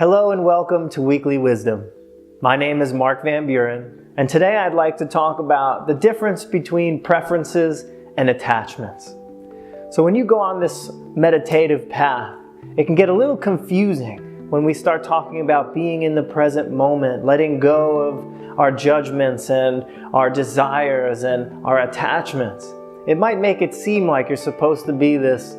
Hello and welcome to Weekly Wisdom. My name is Mark Van Buren, and today I'd like to talk about the difference between preferences and attachments. So when you go on this meditative path, it can get a little confusing when we start talking about being in the present moment, letting go of our judgments and our desires and our attachments. It might make it seem like you're supposed to be this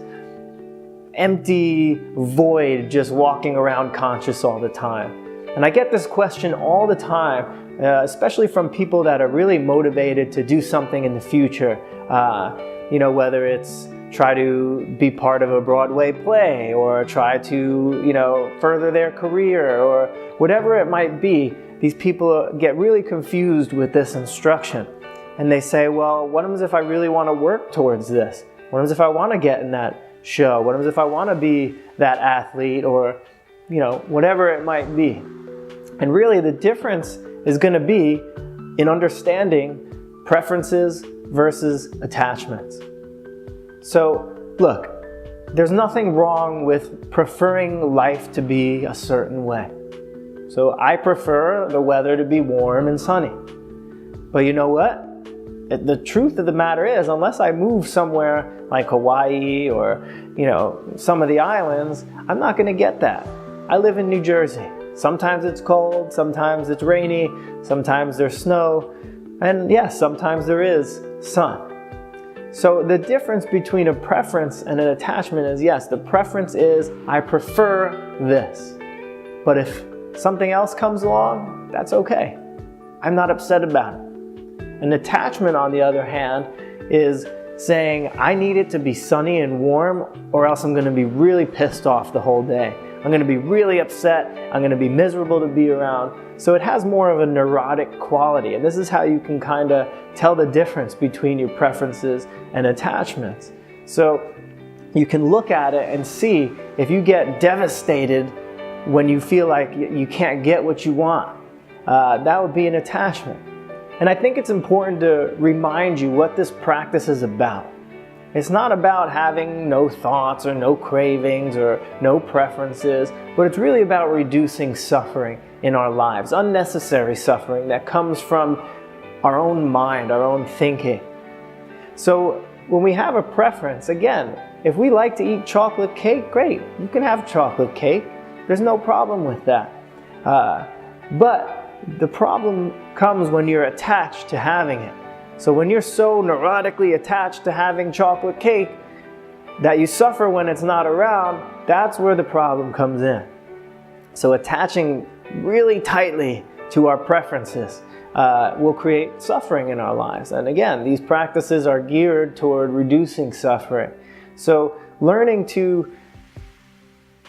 empty void just walking around conscious all the time. And I get this question all the time, especially from people that are really motivated to do something in the future. Whether it's try to be part of a Broadway play or try to, further their career or whatever it might be. These people get really confused with this instruction. And they say, well, what happens if I really want to work towards this? What happens if I want to get in that show? What happens if I want to be that athlete or, whatever it might be? And really the difference is going to be in understanding preferences versus attachments. So look, there's nothing wrong with preferring life to be a certain way. So I prefer the weather to be warm and sunny. But you know what? The truth of the matter is, unless I move somewhere like Hawaii or, some of the islands, I'm not going to get that. I live in New Jersey. Sometimes it's cold, sometimes it's rainy, sometimes there's snow, and yes, sometimes there is sun. So the difference between a preference and an attachment is, yes, the preference is I prefer this. But if something else comes along, that's okay. I'm not upset about it. An attachment, on the other hand, is saying, I need it to be sunny and warm or else I'm going to be really pissed off the whole day. I'm going to be really upset. I'm going to be miserable to be around. So it has more of a neurotic quality. And this is how you can kind of tell the difference between your preferences and attachments. So you can look at it and see if you get devastated when you feel like you can't get what you want. That would be an attachment. And I think it's important to remind you what this practice is about. It's not about having no thoughts or no cravings or no preferences, but it's really about reducing suffering in our lives, unnecessary suffering that comes from our own mind, our own thinking. So when we have a preference, again, if we like to eat chocolate cake, great, you can have chocolate cake. There's no problem with that. But the problem comes when you're attached to having it. So when you're so neurotically attached to having chocolate cake that you suffer when it's not around, that's where the problem comes in. So attaching really tightly to our preferences will create suffering in our lives. And again, these practices are geared toward reducing suffering. So learning to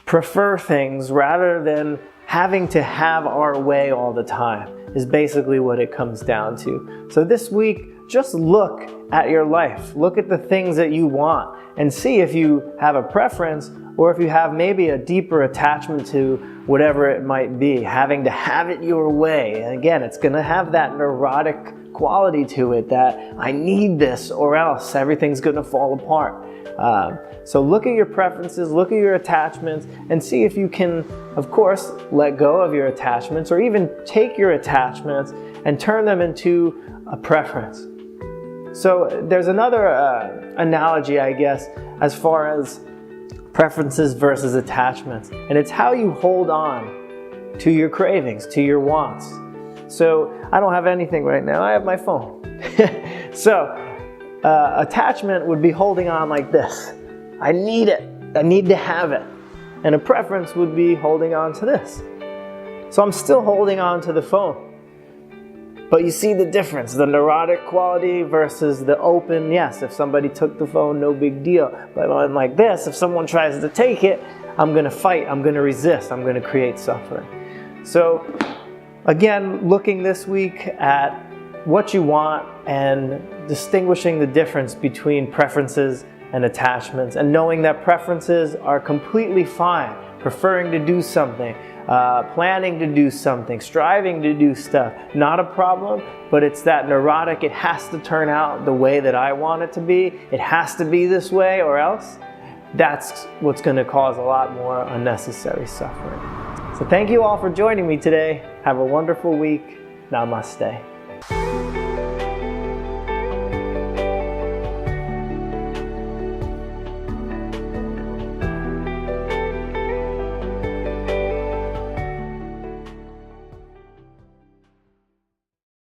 prefer things rather than having to have our way all the time is basically what it comes down to. So this week, just look at your life. Look at the things that you want and see if you have a preference or if you have maybe a deeper attachment to whatever it might be, having to have it your way. And again, it's going to have that neurotic quality to it that I need this or else everything's going to fall apart. So look at your preferences, look at your attachments, and see if you can, of course, let go of your attachments or even take your attachments and turn them into a preference. So there's another analogy, I guess, as far as preferences versus attachments, and it's how you hold on to your cravings, to your wants. So I don't have anything right now, I have my phone. So attachment would be holding on like this. I need it. I need to have it. And a preference would be holding on to this. So I'm still holding on to the phone. But you see the difference, the neurotic quality versus the open, yes, if somebody took the phone, no big deal. But like this, if someone tries to take it, I'm going to fight, I'm going to resist, I'm going to create suffering. So again, looking this week at what you want and distinguishing the difference between preferences and attachments, and knowing that preferences are completely fine. Preferring to do something, planning to do something, striving to do stuff, not a problem, but it's that neurotic, it has to turn out the way that I want it to be, it has to be this way or else, that's what's going to cause a lot more unnecessary suffering. So So thank you all for joining me today. Have a wonderful week. Namaste.